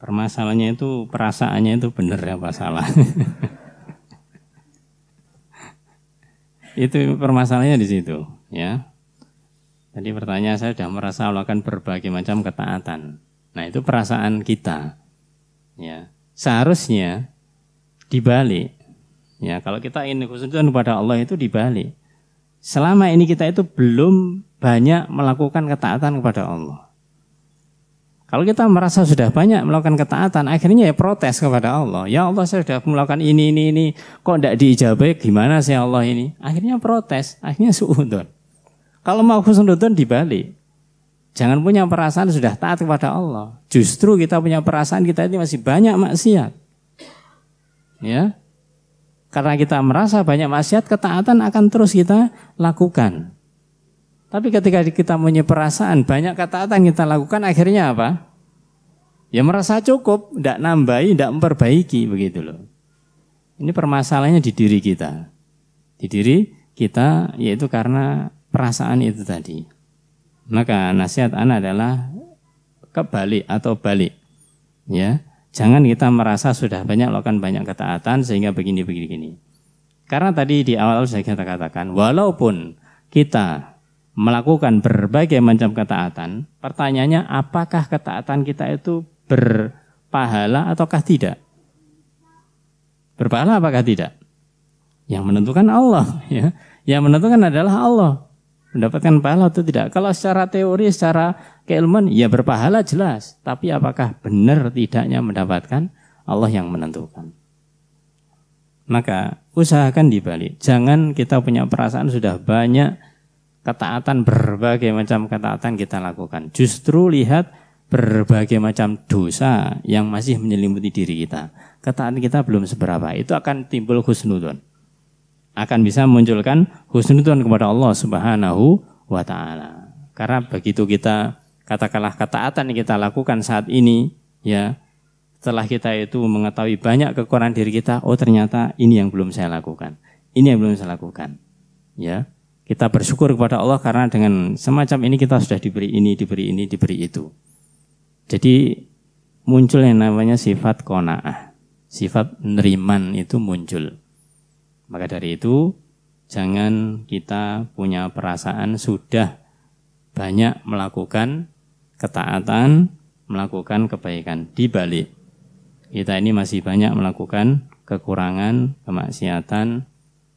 Permasalahannya itu perasaannya itu benar apa salah. Itu permasalahannya di situ, ya. Tadi pertanyaan saya sudah merasa melakukan berbagai macam ketaatan. Nah, itu perasaan kita. Ya. Seharusnya dibalik. Ya, kalau kita ingin khususkan kepada Allah itu dibalik. Selama ini kita itu belum banyak melakukan ketaatan kepada Allah. Kalau kita merasa sudah banyak melakukan ketaatan, akhirnya ya protes kepada Allah. Ya Allah, saya sudah melakukan ini. Kok tidak diijabai, gimana sih Allah ini? Akhirnya protes, akhirnya suudzon. Kalau mau husnudzon dibalik. Jangan punya perasaan sudah taat kepada Allah. Justru kita punya perasaan kita ini masih banyak maksiat. Ya. Karena kita merasa banyak maksiat, ketaatan akan terus kita lakukan. Tapi ketika kita punya perasaan banyak ketaatan kita lakukan, akhirnya apa? Ya merasa cukup, tidak nambahi, tidak memperbaiki, begitu loh. Ini permasalahannya di diri kita. Di diri kita, yaitu karena perasaan itu tadi. Maka nasihat ana adalah kebalik atau balik. Ya, jangan kita merasa sudah banyak melakukan banyak ketaatan sehingga begini. Karena tadi di awal saya katakan, walaupun kita melakukan berbagai macam ketaatan, pertanyaannya apakah ketaatan kita itu berpahala ataukah tidak? Berpahala apakah tidak? Yang menentukan Allah, ya. Yang menentukan adalah Allah. Mendapatkan pahala atau tidak? Kalau secara teori, secara keilmuan, ya berpahala jelas. Tapi apakah benar tidaknya mendapatkan? Allah yang menentukan. Maka usahakan dibalik. Jangan kita punya perasaan sudah banyak ketaatan, berbagai macam ketaatan kita lakukan. Justru lihat berbagai macam dosa yang masih menyelimuti diri kita. Ketaatan kita belum seberapa. Itu akan timbul husnudzon. Akan bisa memunculkan husnudzon kepada Allah Subhanahu wa ta'ala. Karena begitu kita katakanlah ketaatan yang kita lakukan saat ini, ya, setelah kita itu mengetahui banyak kekurangan diri kita, oh ternyata ini yang belum saya lakukan. Ini yang belum saya lakukan. Ya. Kita bersyukur kepada Allah karena dengan semacam ini kita sudah diberi ini, diberi itu. Jadi muncul yang namanya sifat qanaah. Sifat neriman itu muncul. Maka dari itu jangan kita punya perasaan sudah banyak melakukan ketaatan, melakukan kebaikan. Dibalik, kita ini masih banyak melakukan kekurangan, kemaksiatan,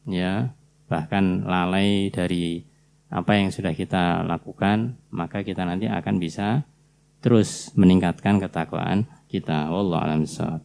ya, bahkan lalai dari apa yang sudah kita lakukan, maka kita nanti akan bisa terus meningkatkan ketakwaan kita. Wallahu a'lam bishawab.